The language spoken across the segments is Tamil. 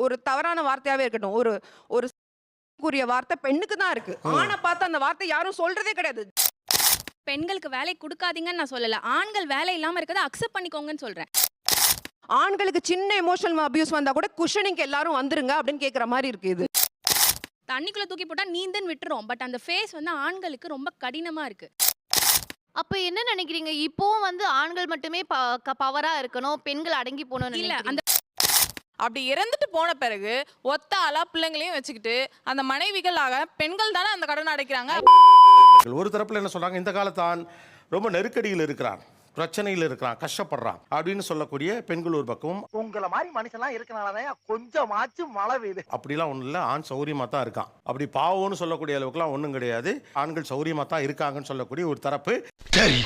ஒரு தவறான வார்த்தையாவே இருக்கட்டும், ஒரு ஒரு கூறிய வார்த்தை பெண்ணுக்கு தான் இருக்கு. ஆணை பார்த்து அந்த வார்த்தை யாரும் சொல்றதே கிடையாது. பெண்களுக்கு வேலை குடுக்காதீங்கன்னு நான் சொல்லல. ஆண்கள் வேலை இல்லாம இருக்கறத அக்செப்ட் பண்ணிக்கோங்கன்னு சொல்றேன். ஆண்களுக்கு சின்ன எமோஷனல் அபியூஸ் வந்தா கூட குஷனிங் எல்லாரும் வந்துருங்க அப்படின்னு கேக்குற மாதிரி இருக்கு இது. தண்ணிக்குள்ள தூக்கி போட்டா நீந்துன்னு விட்டுரும். பட் அந்த ஃபேஸ் வந்து ஆண்களுக்கு ரொம்ப கடினமா இருக்கு. அப்ப என்ன நினைக்கிறீங்க? இப்போவும் வந்து ஆண்கள் மட்டுமே பவரா இருக்கணும், பெண்கள் அடங்கி போகணும்னு இல்ல நினைக்கிறீங்க? அந்த அப்படி இறந்துட்டு போன பிறகு ஒத்த ஆளா பிள்ளைங்களையும் வச்சுக்கிட்டு அந்த மனைவிகளாக பெண்கள் தானே அந்த கடனை அடைக்கிறாங்க. ஒரு தரப்புல என்ன சொல்றாங்க, இந்த காலத்தான் ரொம்ப நெருக்கடியில் இருக்கிறான், பிரச்சனையில் இருக்கிறான், கஷ்டப்படுறான் அப்படின்னு சொல்லக்கூடிய பெண்கள் ஒரு பக்கம். உங்களை மாதிரி மனுஷன்லாம் இருக்கனாலதான் கொஞ்சமாச்சும் மழை பெய்யுது. அப்படிலாம் ஒன்றும் இல்லை, ஆண் சௌரியமாக தான் இருக்கான். அப்படி பாவம்னு சொல்லக்கூடிய அளவுக்குலாம் ஒன்றும் கிடையாது. ஆண்கள் சௌரியமாக தான் இருக்காங்கன்னு சொல்லக்கூடிய ஒரு தரப்பு. சரி,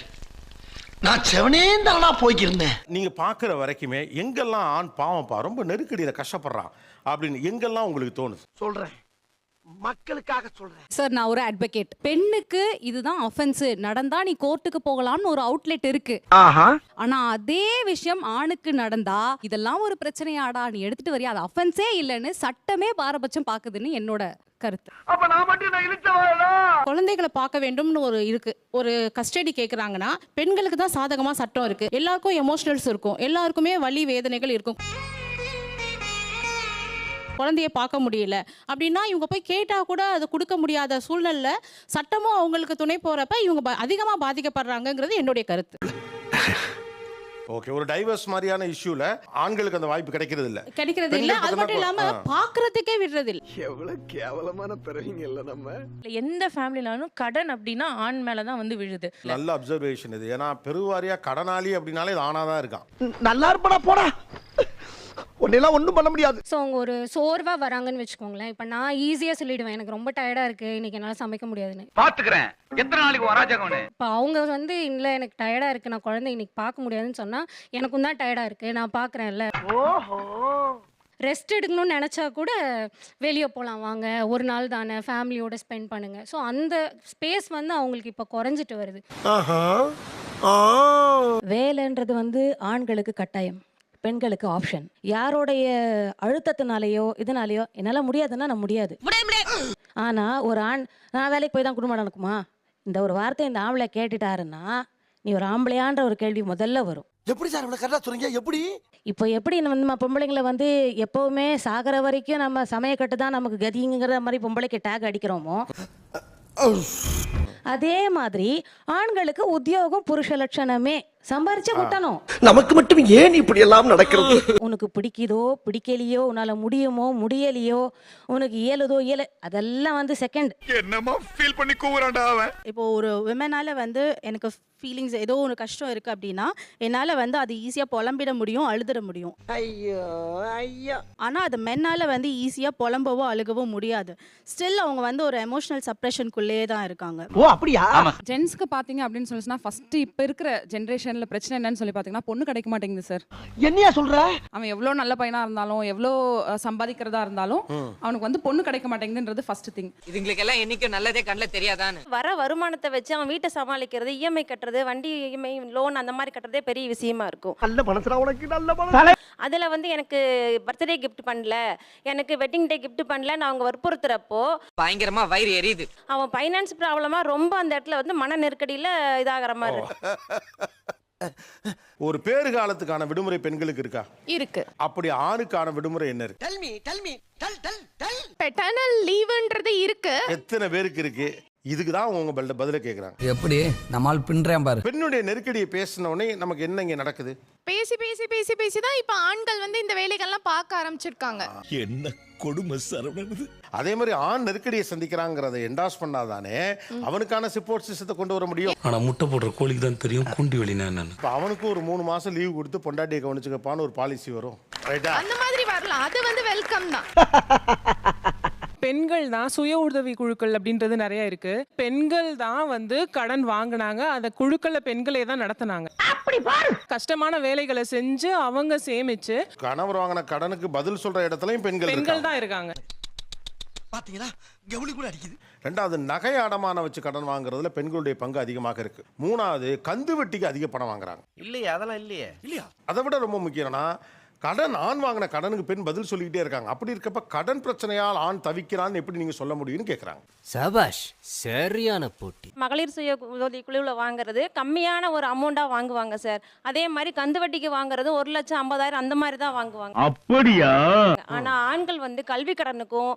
நான் செவனேந்தானா போய்க்கிருந்தேன். நீங்கள் பார்க்குற வரைக்குமே எங்கெல்லாம் ஆண் பாவம்ப்பா ரொம்ப நெருக்கடியில் கஷ்டப்படுறான் அப்படின்னு எங்கெல்லாம் உங்களுக்கு தோணுது? சொல்றேன், மக்களுக்காக சொல்றேன். சார், நான் ஒரு அட்வொகேட். பெண்ணுக்கு இதுதான் அஃபென்ஸ் நடந்தா நீ கோர்ட்டுக்கு போகலாம்னு ஒரு அவுட்லெட் இருக்கு. ஆனா அதே விஷயம் ஆணுக்கு நடந்தா இதெல்லாம் ஒரு பிரச்சனையாடா, நீ எடுத்துட்டு வரியா, அது அஃபென்ஸே இல்லைன்னு சட்டமே பாரபட்சம் பாக்குதுன்னு என்னோட கருத்து. அப்ப நான் மட்டும் நான் இழுச்சவாளா? குழந்தைகளை பார்க்க வேண்டும்னு ஒரு இருக்கு, ஒரு கஸ்டடி கேட்குறாங்கன்னா பெண்களுக்கு தான் சாதகமா சட்டம் இருக்கு. எல்லாருக்கும் எமோஷனல்ஸ் இருக்கும், எல்லாருக்குமே வலி வேதனைகள் இருக்கும். குழந்தைய பார்க்க முடியல அப்படின்னா இவங்க போய் கேட்டா கூட அது கொடுக்க முடியாத சூழ்நிலை சட்டமும் அவங்களுக்கு துணை போறப்ப இவங்க அதிகமா பாதிக்கப்படுறாங்கிறது என்னுடைய கருத்து. ஓகே, ஒரு டைவர்ஸ் மாதிரியான இஷ்யூல ஆண்களுக்கு அந்த வாய்ப்பு கிடைக்கிறது இல்ல. அது மட்டும் இல்லாம பாக்குறதுக்கே விடுறது இல்ல. எவ்வளவு கேவலமான பிறவிங்க இல்ல நம்ம. எந்த ஃபேமிலினாலும் கடன் அப்படின்னா ஆண் மேலதான் வந்து விழுது. நல்ல அப்சர்வேஷன் இது. ஏன்னா பெருவாரியா கடனாளி அப்படின்னாலே இது ஆணாதான் இருக்கான். நல்லா இருப்படா போடா, ஒன்னெல்லாம் ஒண்ணும் பண்ண முடியாது. ஸோ அவங்க ஒரு சோர்வா வராங்கன்னு வச்சுக்கோங்களேன். இப்போ நான் ஈஸியா சொல்லிடுவேன், எனக்கு ரொம்ப டயர்டா இருக்கு, இன்னைக்கு என்னால சமைக்க முடியாதுன்னு. பாத்துக்கிறேன், எத்தனை நாளைக்கு வராஜகம்னு. இப்போ அவங்க வந்து இல்லை எனக்கு டயர்டா இருக்கு, நான் குழந்தை இன்னைக்கு பார்க்க முடியாதுன்னு சொன்னா எனக்கும் தான் டயர்டா இருக்கு, நான் பார்க்குறேன்ல. ஓஹோ, ரெஸ்ட் எடுக்கணும்னு நினச்சா கூட வெளியே போகலாம், வாங்க ஒரு நாள் தானே ஃபேமிலியோட ஸ்பெண்ட் பண்ணுங்க. ஸோ அந்த ஸ்பேஸ் வந்து அவங்களுக்கு இப்போ குறைஞ்சிட்டு வருது. வேலைன்றது வந்து ஆண்களுக்கு கட்டாயம், பெண்களுக்கு ஆப்ஷன். யாரோடைய அழுத்தத்தினாலேயோ இதனாலேயோ என்னால் முடியாதுன்னா நான் முடியாது. ஆனா ஒரு ஆண் நான் வேலைக்கு போய் தான் குடும்பம் நடக்குமா, இந்த ஒரு வார்த்தை இந்த ஆம்பளை கேட்டுட்டாருன்னா நீ ஒரு ஆம்பளையான்ற ஒரு கேள்வி முதல்ல வரும். எப்படி சார் இவ்வளவு கரெக்டா சொல்றீங்க? எப்படி இப்போ எப்படி நம்ம பொம்பளைங்களை வந்து எப்பவுமே சாகிற வரைக்கும் நம்ம சமயக்கட்டு தான் நமக்கு கதிங்கிற மாதிரி பொம்பளைக்கு டேக் அடிக்கிறோமோ, அதே மாதிரி ஆண்களுக்கு உத்தியோகம் புருஷ லட்சணமே, சம்பாரிச்சே கூட்டணும். நமக்கு மட்டும் ஏன் இப்படி எல்லாம் நடக்கிறது? உனக்கு பிடிக்குதோ பிடிக்கலையோ, உன்னால முடியுமோ முடியலையோ, உனக்கு இயலுதோ அதெல்லாம் வந்து செகண்ட். என்னமா ஃபீல் பண்ணி கூவுறான்டா அவன். இப்போ ஒரு விமனால வந்து எனக்கு ஃபீலிங்ஸ் ஏதோ ஒரு கஷ்டம் இருக்கு அப்படின்னா என்னால வந்து அது ஈஸியா புலம்பிட முடியும், அழுதுட முடியும். ஐயோ ஐயோ. ஆனா அது மென்னால வந்து ஈஸியா புலம்பவோ அழுகவோ முடியாது. ஸ்டில் அவங்க வந்து ஒரு எமோஷனல் சப்ரெஷனுக்குள்ளே தான் இருக்காங்க. ஓ அப்படியா? ஜென்ஸ்க்கு பாத்தீங்க அப்படின்னு சொல்லிச்சுன்னா ஃபர்ஸ்ட் இப்ப இருக்கிற ஜென்ரேஷன்ல பிரச்சனை என்னன்னு சொல்லி பாத்தீங்கன்னா பொண்ணு கிடைக்க மாட்டேங்குது சார். என்னையா சொல்ற? அவன் எவ்வளவு நல்ல பையனா இருந்தாலும் எவ்வளவு சம்பாதிக்கிறதா இருந்தாலும் அவனுக்கு வந்து பொண்ணு கிடைக்க மாட்டேங்குதுன்றது ஃபர்ஸ்ட் திங். இதுங்களுக்கு எல்லாம் என்னைக்கும் நல்லதே கண்ணில் தெரியாதான்னு. வர வருமானத்தை வச்சு அவன் வீட்டை சமாளிக்கிறது, இஎம்ஐ கட்டுறது, வண்டி இஎம்ஐ லோன் அந்த மாதிரி கட்டுறதே பெரிய விஷயமா இருக்கும். நல்ல மனசுடா உனக்கு, நல்ல மனசு. அதுல வந்து எனக்கு பர்த்டே கிஃப்ட் பண்ணல, எனக்கு வெட்டிங் டே கிஃப்ட் பண்ணல, நான் அவங்க வற்புறுத்துறப்போ பயங்கரமா வயிறு எரியுது. அவன் ஃபைனான்ஸ் ப்ராப்ளமா ரொம்ப அந்த இடத்துல வந்து மன நெருக்கடியில இதாகிற மாதிரி ஒரு பேறு காலத்துக்கான விடுமுறை பெண்களுக்கு இருக்கா? இருக்கு. அப்படி ஆணுக்கான விடுமுறை என்ன இருக்கு? பெட்டர்னல் லீவுன்றது இருக்கு. எத்தனை பேருக்கு இருக்கு? இதுக்கு தான் உங்க பதில கேக்குறாங்க. எப்படி நம்மால் பின்றேன் பாரு. பெண்ணுடைய நெருக்கடியை பேசின உடனே நமக்கு என்ன இங்க நடக்குது? பேசி பேசி பேசி பேசி தான் இப்ப ஆண்கள் வந்து இந்த வேலைகள்லாம் பார்க்க ஆரம்பிச்சிருக்காங்க. என்ன கொடுமை சரவணன். அதே மாதிரி ஆண் நெருக்கடியை சந்திக்கிறாங்கிறத என்டாஸ் பண்ணாதானே அவனுக்கான சப்போர்ட் சிஸ்டத்தை கொண்டு வர முடியும். ஆனா முட்டை போடுற கோழிக்கு தான் தெரியும் குண்டி வலினா என்னன்னு. இப்போ அவனுக்கு ஒரு 3 மாசம் லீவ் கொடுத்து பொண்டாட்டியை கவனிச்சுக்கப்பான்னு ஒரு பாலிசி வரும். ரைட்டா? அந்த மாதிரி வரலாம், அது வந்து வெல்கம் தான். பெண்கள் தான் சுய உதவி குழுக்கள் அப்படின்றது நிறைய இருக்கு. பெண்கள் தான் வந்து கடன் வாங்கினாங்க, அந்த குழுக்களை பெண்களே தான் நடத்தினாங்க. கஷ்டமான வேலைகளை செஞ்சு அவங்க சேமிச்சு கணவர் வாங்கின கடனுக்கு பதில் சொல்ற இடத்துலயும் பெண்கள் தான் இருக்காங்க. பாத்தீங்களா, கவுளி கூட அடிக்குது. ரெண்டாவது, நகை அடமான வச்சு கடன் வாங்குறதுல பெண்களுடைய பங்கு அதிகமாக இருக்கு. மூணாவது, கந்து வட்டிக்கு அதிக பணம் வாங்குறாங்க. இல்லையா? அதெல்லாம் இல்லையே. இல்லையா? அதை விட ரொம்ப முக்கியம்னா கடன் ஆண் வாங்கின கடனுக்கு பெண் பதில் சொல்லிக்கிட்டே இருக்காங்க. அப்படி இருக்கப்ப கடன் பிரச்சனையால் ஆண் தவிக்கிறான்னு எப்படி நீங்க சொல்ல முடியும்னு கேட்குறாங்க. சபாஷ், சரியான போட்டி. மகளிர் சுய உதவி குழுவில் வாங்குறது கம்மியான ஒரு அமௌண்ட்டாக வாங்குவாங்க சார். அதே மாதிரி கந்து வட்டிக்கு வாங்குறது 1,50,000 அந்த மாதிரி தான் வாங்குவாங்க. அப்படியா? ஆனால் ஆண்கள் வந்து கல்வி கடனுக்கும்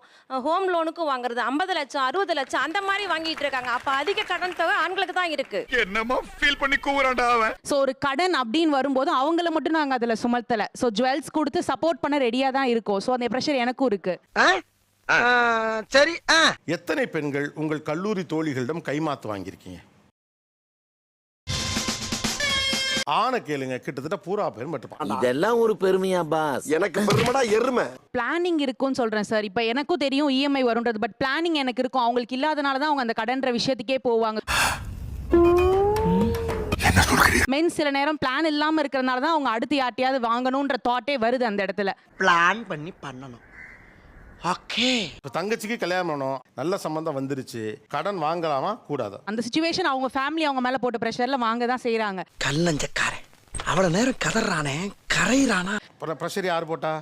ஹோம் லோனுக்கும் வாங்குறது 50 லட்சம் 60 லட்சம் அந்த மாதிரி வாங்கிட்டு இருக்காங்க. அப்போ அதிக கடன் தொகை ஆண்களுக்கு தான் இருக்கு. என்னமா ஃபீல் பண்ணி கூவுறான்டா அவன். ஸோ ஒரு கடன் அப்படின்னு வரும்போது அவங்கள மட்டும் நாங்கள் அதில் சுமத்தலை. ஸோ ஜுவல்ஸ் கொடுத்து சப்போர்ட் பண்ண ரெடியாக தான் இருக்கோம். ஸோ அந்த ப்ரெஷர் எனக்கும் இருக்கு. சரி. எத்தனை பெண்கள் உங்கள் கல்லூரி தோழிகளிடம் கைமாத்து வாங்கியிருக்கீங்க? ஆன கேளுங்க, கிட்டத்தட்ட பூரா பேர் மட்டும். இதெல்லாம் ஒரு பெருமையா பாஸ்? எனக்கு பெருமைடா எருமை. பிளானிங் இருக்கும்னு சொல்கிறேன் சார். இப்போ எனக்கும் தெரியும் இஎம்ஐ வரும்ன்றது. பட் பிளானிங் எனக்கு இருக்கும். அவங்களுக்கு இல்லாதனால தான் அவங்க அந்த கடன்ற விஷயத்துக்கே போவாங்க. மென் சில நேரம் பிளான் இல்லாம இருக்கறனால தான் அவங்க அடுத்து யார்ட்டையாவது வாங்கணும்ன்ற தாட்டே வருது அந்த இடத்துல. பிளான் பண்ணி பண்ணணும். ஓகே. இப்போ தங்கச்சிக்கு கல்யாணம் பண்ணணும், நல்ல சம்பந்தம் வந்துருச்சு, கடன் வாங்கலாமா கூடாதா? அந்த சிச்சுவேஷன் அவங்க ஃபேமிலி அவங்க மேல போட்ட பிரஷர்ல வாங்க தான் செய்யறாங்க. கல்லஞ்சக்காரன் அவ்வளவு நேரம் கதறானே, கரையிறானா? ப்ரெஷர் யார் போட்டா?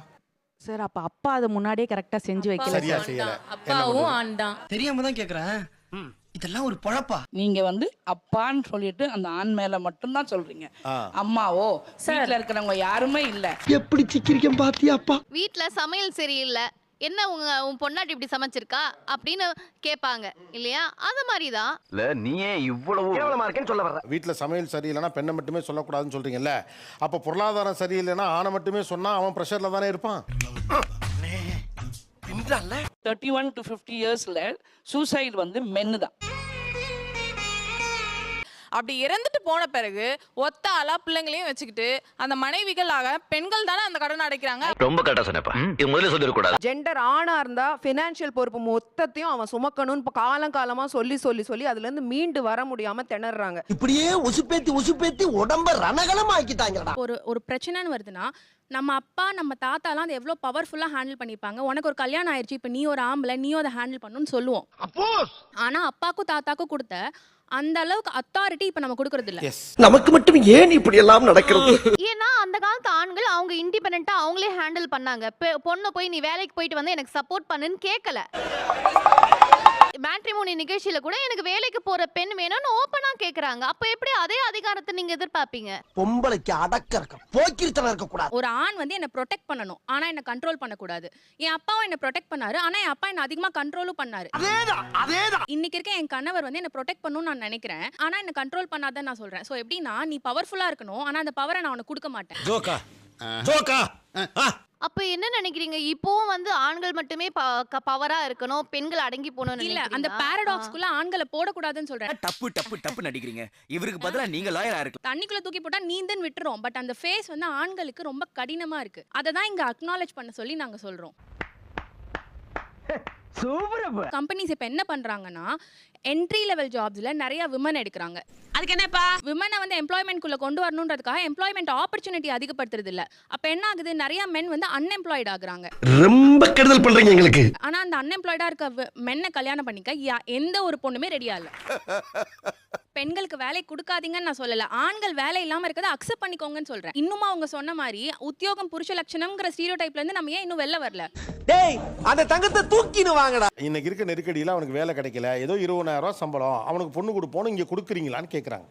சார் அப்ப அப்பா அதை முன்னாடியே கரெக்டா செஞ்சு வைக்கல. சரியா செய்யல. அப்பாவும் ஆண் தான். தெரியாம தான் கேக்குறேன். இதெல்லாம் ஒரு பழப்பா? நீங்க வந்து அப்பான்னு சொல்லிட்டு அந்த ஆண் மேல மட்டும் தான் சொல்றீங்க. அம்மாவோ வீட்ல இருக்கிறவங்க யாருமே இல்ல. எப்படி சிக்கிரிக்கம் பாத்தியாப்பா? வீட்ல சமையல் சரியில்லை, என்ன உன் பொண்டாட்டி இப்படி சமைச்சிருக்கா அப்படின்னு கேட்பாங்க இல்லையா? அது மாதிரி தான். இல்ல நீயே இவ்வளவு கேவலமா இருக்கேன்னு சொல்ல வர்ற. வீட்டில் சமையல் சரியில்லைன்னா பெண்ணை மட்டுமே சொல்லக்கூடாதுன்னு சொல்றீங்கல்ல. அப்போ பொருளாதாரம் சரியில்லைன்னா ஆணை மட்டுமே சொன்னா அவன் ப்ரெஷர்ல தானே இருப்பான். 31 to 50 இயர்ஸ்ல சூசைட் வந்து மென்னு தான். அப்படி இறந்துட்டு போன பிறகு ஒத்த ஆளா பிள்ளைங்களையும் வச்சுக்கிட்டு அந்த மனைவிகளாக பெண்கள் தானே அந்த கடன் அடைக்கிறாங்க. ரொம்ப கரெக்டா சொன்னப்பா. இது முதல்ல சொல்லிட கூடாது. ஜெண்டர் ஆணா இருந்தா ஃபினான்ஷியல் பொறுப்பு மொத்தத்தையும் அவன் சுமக்கணும்னு இப்போ காலங்காலமா சொல்லி அதுல இருந்து மீண்டு வர முடியாம திணறாங்க. இப்படியே உசுப்பேத்தி உடம்ப ரணகலம் ஆக்கிட்டாங்கடா. ஒரு பிரச்சனைன்னு வருதுன்னா நம்ம அப்பா நம்ம தாத்தாலாம் அதை எவ்வளோ பவர்ஃபுல்லாக ஹேண்டில் பண்ணிப்பாங்க. உனக்கு ஒரு கல்யாணம் ஆயிடுச்சு, இப்போ நீ ஒரு ஆம்பளை, நீயும் அதை ஹேண்டில் பண்ணணும்னு சொல்லுவோம். ஆனால் அப்பாக்கும் தாத்தாக்கும் கொடுத்த அந்த அளவுக்கு அத்தாரிட்டி இப்போ நம்ம கொடுக்கறது இல்ல. நமக்கு மட்டும் ஏன் இப்படி எல்லாம் நடக்கிறது? ஏன்னா அந்த காலத்து ஆண்கள் அவங்க இண்டிபெண்டா அவங்களே ஹேண்டில் பண்ணாங்க. பொண்ணு போய் நீ வேலைக்கு போயிட்டு வந்து எனக்கு சப்போர்ட் பண்ணுன்னு கேட்கல. மேட்ரிமோனி நிகழ்ச்சியில கூட எனக்கு வேலைக்கு போற பெண் வேணும்னு ஓப்பனா கேக்குறாங்க. அப்ப எப்படி அதே அதிகாரத்தை நீங்க எதிர்பார்ப்பீங்க? பொம்பளைக்கு அடக்க இருக்க, போக்கிரித்தனம் இருக்க கூடாது. ஒரு ஆண் வந்து என்ன ப்ரொடெக்ட் பண்ணணும், ஆனா என்ன கண்ட்ரோல் பண்ண கூடாது. என் அப்பாவும் என்ன ப்ரொடெக்ட் பண்ணாரு, ஆனா என் அப்பா என்ன அதிகமா கண்ட்ரோலும் பண்ணாரு. அதேதான். இன்னைக்கு இருக்க என் கணவர் வந்து என்ன ப்ரொடெக்ட் பண்ணணும்னு நான் நினைக்கிறேன், ஆனா என்ன கண்ட்ரோல் பண்ணாதான் நான் சொல்றேன். சோ எப்படின்னா நீ பவர்ஃபுல்லா இருக்கணும், ஆனா அந்த பவரை நான் உனக்கு கொடுக்க மாட்டேன். ஜோக்கா. அப்ப என்ன நினைக்கிறீங்க? இப்போவும் வந்து ஆண்கள் மட்டுமே பவரா இருக்கணும், பெண்கள் அடங்கி போகணும்னு இல்ல, அந்த பாரடாக்ஸ்க்குள்ள ஆண்களை போடக்கூடாதுன்னு சொல்றேன். டப்பு நடிக்கிறீங்க. இவருக்கு பதிலா நீங்க லாயரா இருக்கு. தண்ணிக்குள்ள தூக்கி போட்டா நீந்தன் விட்டுரும். பட் அந்த ஃபேஸ் வந்து ஆண்களுக்கு ரொம்ப கடினமா இருக்கு. அதை தான் இங்க அக்னாலேஜ் பண்ண சொல்லி நாங்க சொல்றோம். கம்பெனிஸ் இப்ப என்ன பண்றாங்கன்னா என்ட்ரி லெவல் ஜாப்ஸ்ல நிறைய விமன் எடுக்கிறாங்க. அதுக்கு என்னப்பா விமனை வந்து எம்ப்ளாய்மெண்ட் குள்ள கொண்டு வரணும்ன்றதுக்காக எம்ப்ளாய்மெண்ட் ஆப்பர்ச்சுனிட்டி அதிகப்படுத்துறது இல்ல. அப்ப என்ன ஆகுது, நிறைய மென் வந்து அன்எம்ப்ளாய்ட் ஆகுறாங்க. ரொம்ப கெடுதல் பண்றீங்க எங்களுக்கு. ஆனா அந்த அன்எம்ப்ளாய்டா இருக்க மென்னை கல்யாணம் பண்ணிக்க எந்த ஒரு பொண்ணுமே ரெடியா இல்ல. பெண்களுக்கு வேலை கொடுக்காதீங்கன்னு நான் சொல்லல, ஆண்கள் வேலை இல்லாம இருக்கதை அக்செப்ட் பண்ணிக்கோங்கன்னு சொல்றேன். இன்னும் அவங்க சொன்ன மாதிரி உத்தியோகம் புருஷ லட்சணம்ங்கிற ஸ்டீரியோடைப்ல இருந்து நம்ம ஏன் இன்னும் வெளில வரல? டேய் அந்த தங்கத்தை தூக்கின்னு வாங்கடா. இன்னைக்கு இருக்க நெருக்கடியில் அவனுக்கு வேலை கிடைக்கல, ஏதோ 20,000 ரூபா சம்பளம், அவனுக்கு பொண்ணு கொடுப்போன்னு இங்கே கொடுக்குறீங்களான்னு கேட்குறாங்க.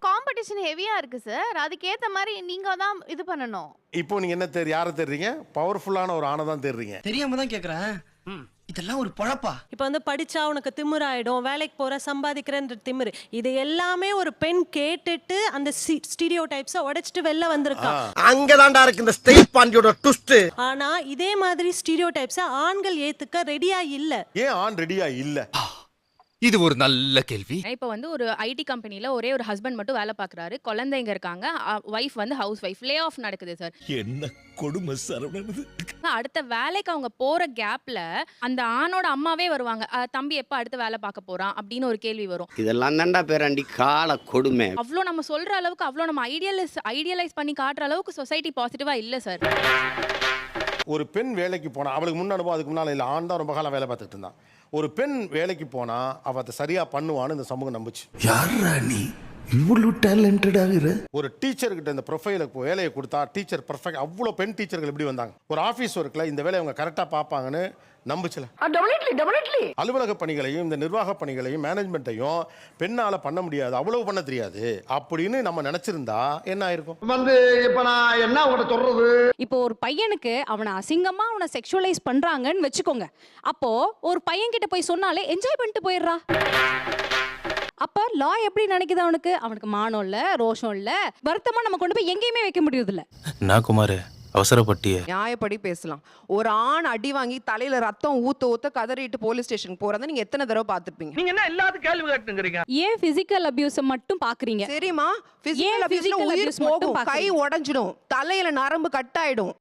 காம்படிஷன் ஹெவியா இருக்கு சார். அதுக்கேத்த மாதிரி நீங்க தான் இது பண்ணணும். இப்போ நீங்க என்ன யாரை தேடுறீங்க? பவர்ஃபுல்லான ஒரு ஆணை தான் தேடுறீங்க. தெரியாம தான் கேக்குறேன். இதெல்லாம் ஒரு பழப்பா? இப்போ வந்து படிச்சா உனக்கு திமிராயிடும், வேலைக்கு போற சம்பாதிக்கிறன்ற திமிரு, இது எல்லாமே ஒரு பெண் கேட்டுட்டு அந்த ஸ்டீரியோ டைப்ஸை உடைச்சிட்டு வெளில வந்திருக்கா. அங்கதான்டா இருக்கு இந்த ஸ்டேட் பாண்டியோட ட்விஸ்ட். ஆனா இதே மாதிரி ஸ்டீரியோ டைப்ஸை ஆண்கள் ஏத்துக்க ரெடியா இல்ல. ஏன் ஆண் ரெடியா இல்ல? இது ஒரு நல்ல கேள்வி. இப்போ வந்து ஒரு ஐடி கம்பெனில ஒரே ஒரு ஹஸ்பண்ட் மட்டும் வேலை பார்க்குறாரு, குழந்தைங்க இருக்காங்க, வைஃப் வந்து ஹவுஸ் வைஃப், லே ஆஃப் நடக்குது சார். என்ன கொடுமை சரவணன். அடுத்த வேலைக்கு அவங்க போற கேப்ல அந்த ஆணோட அம்மாவே வருவாங்க, தம்பி எப்ப அடுத்த வேலை பார்க்க போறான் அப்படின்னு ஒரு கேள்வி வரும். இதெல்லாம் தான்டா பேராண்டி கால கொடுமை. அவ்வளோ நம்ம சொல்ற அளவுக்கு, அவ்வளோ நம்ம ஐடியலைஸ் பண்ணி காட்டுற அளவுக்கு சொசைட்டி பாசிட்டிவா இல்ல சார். ஒரு பெண் வேலைக்கு போனா, அவளுக்கு முன் அனுபவம் அதுக்கு முன்னால இல்லை, ஆண் தான் ரொம்ப காலம் வேலை பார்த்துட்டு இருந்தான். ஒரு பெண் வேலைக்கு போனா அவ அதை சரியா பண்ணுவான்னு இந்த சமூகம் நம்புச்சு. யாரா நீ? இவ்வளவு டேலண்டட் ஆகுற. ஒரு டீச்சர்கிட்ட இந்த ப்ரொஃபைலுக்கு வேலையை கொடுத்தா டீச்சர் பர்ஃபெக்ட். அவ்வளோ பெண் டீச்சர்கள் எப்படி வந்தாங்க? ஒரு ஆஃபீஸ் ஒர்க்கில் இந்த வேலையை அவங்க கரெக்டாக பார்ப்பாங்கன்னு நம்புச்சல. அலுவலக பணிகளையும் இந்த நிர்வாக பணிகளையும் மேனேஜ்மெண்ட்டையும் பெண்ணால பண்ண முடியாது, அவ்வளவு பண்ண தெரியாது அப்படின்னு நம்ம நினைச்சிருந்தா என்ன ஆயிருக்கும்? இப்ப நான் என்ன உங்கள்ட்ட சொல்றது? இப்போ ஒரு பையனுக்கு அவனை அசிங்கமா அவனை செக்ஷுவலைஸ் பண்றாங்கன்னு வச்சுக்கோங்க. அப்போ ஒரு பையன் கிட்ட போய் சொன்னாலே என்ஜாய் பண்ணிட்டு போயிடுறா. அப்ப லா எப்படி நினைக்குது? அவனுக்கு மானம் இல்ல, ரோஷம் இல்ல, வருத்தமா நம்ம கொண்டு போய் எங்கேயுமே வைக்க முடியுது இல்ல. நான் குமார் அவசரப்பட்டிய நியாயப்படி பேசலாம். ஒரு ஆண் அடி வாங்கி தலையில ரத்தம் ஊத்த கதறிட்டு போலீஸ் ஸ்டேஷனுக்கு போறத நீங்க எத்தனை தடவை பார்த்திருப்பீங்க? நீங்க என்ன எல்லாத்துக்கும் கேள்வி கேட்டுங்கறீங்க? ஏன் பிசிக்கல் அபியூஸ் மட்டும் பாக்குறீங்க? சரிமா, பிசிக்கல் அபியூஸ்ல உயிர் போகும், கை உடைஞ்சிடும், தலையில நரம்பு கட் ஆயிடும்.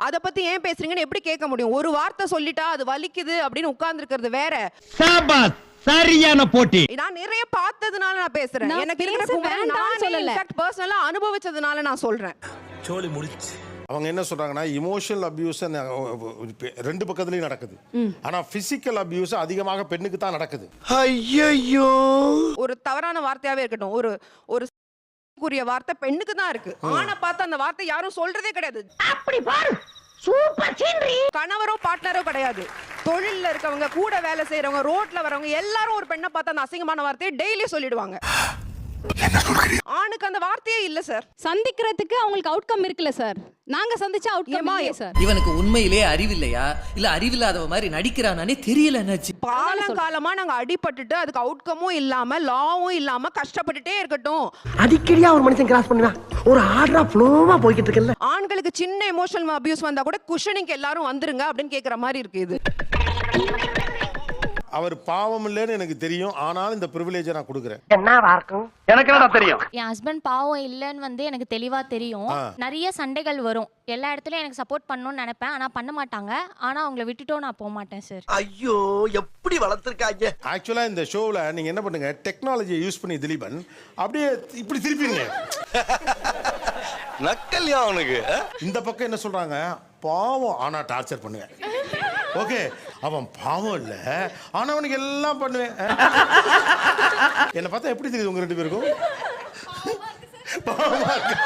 அத பத்தி ஏன் பேசுறீங்கன்னு எப்படி கேட்க முடியும்? ஒரு வார்த்தை சொல்லிட்டா அது வலிக்குது அப்படின்னு உட்கார்ந்து இருக்கிறது வேற. சாபாஸ், சரியான போட்டி. நான் நிறைய பார்த்ததுனால நான் பேசுறேன். எனக்கு இருக்கிற குமரன் நான் சொல்லல, இன்ஃபேக்ட் பர்சனலா அனுபவிச்சதுனால நான் சொல்றேன். சோலி முடிச்சு. அவங்க என்ன சொல்றாங்கன்னா இமோஷனல் அபியூஸ் ரெண்டு பக்கத்துலயும் நடக்குது. ஆனா பிசிக்கல் அபியூஸ் அதிகமாக பெண்ணுக்கு தான் நடக்குது. ஐயோ, ஒரு தவறான வார்த்தையாவே இருக்கட்டும், ஒரு கூறிய வார்த்தை பெண்ணுக்கு தான் இருக்கு. ஆனா பார்த்து அந்த வார்த்தை யாரும் சொல்றதே கிடையாது. அப்படி பாரு, சூப்பர் சீனரி. கணவரோ பார்ட்னரோ கிடையாது, தொழில்ல இருக்கவங்க, கூட வேலை செய்யறவங்க, ரோட்ல வரவங்க எல்லாரும் ஒரு பெண்ணை பார்த்து அந்த அசிங்கமான வார்த்தையை டெய்லி சொல்லிடுவாங்க. ஆணுக்கு அந்த வார்த்தையே இல்ல சார். சந்திக்கிறதுக்கு அவங்களுக்கு அவுட்கம் இருக்குல்ல சார். நாங்க சந்திச்ச அவுட்கம் இல்லையே சார். இவனுக்கு உண்மையிலேயே அறிவில்லையா இல்ல அறிவில்லாதவ மாதிரி நடிக்கிறானே தெரியல. என்னாச்சு? காலமா நாங்க அடிபட்டுட்டு அதுக்கு அவுட்கமும் இல்லாம லாவும் இல்லாம கஷ்டப்பட்டுட்டே இருக்கட்டும். அடிக்கடியா ஒரு மனுஷன் கிராஸ் பண்ணுவா, ஒரு ஆர்டரா ஃப்ளோவா போயிட்டு இருக்கல. ஆண்களுக்கு சின்ன எமோஷனல் அபியூஸ் வந்தா கூட குஷனிங் எல்லாரும் வந்துருங்க அப்படின்னு கேக்குற மாதிரி இருக்கு இது. அவர் பாவம் இல்லைன்னு எனக்கு தெரியும், ஆனாலும் இந்த பிரிவிலேஜை நான் கொடுக்குறேன். எனக்கு என்னடா தெரியும்? என் ஹஸ்பண்ட் பாவம் இல்லைன்னு வந்து எனக்கு தெளிவா தெரியும். நிறைய சண்டைகள் வரும், எல்லா இடத்துலயும் எனக்கு சப்போர்ட் பண்ணணும்னு நினைப்பேன், ஆனா பண்ண மாட்டாங்க. ஆனா அவங்கள விட்டுட்டோம் நான் போக மாட்டேன் சார். ஐயோ, எப்படி வளர்த்துருக்காங்க. ஆக்சுவலா இந்த ஷோவில் நீங்க என்ன பண்ணுங்க, டெக்னாலஜியை யூஸ் பண்ணி திலீபன் அப்படியே இப்படி திருப்பிங்க. நக்கல்யா அவனுக்கு. இந்த பக்கம் என்ன சொல்றாங்க, பாவம் ஆனா டார்ச்சர் பண்ணுவேன். ஓகே, அவன் பாவம் இல்ல ஆனா அவனுக்கு எல்லாம் பண்ணுவேன். என்ன பார்த்தா எப்படி தெரியுது உங்க ரெண்டு பேருக்கும்? பாவமா இருக்கு.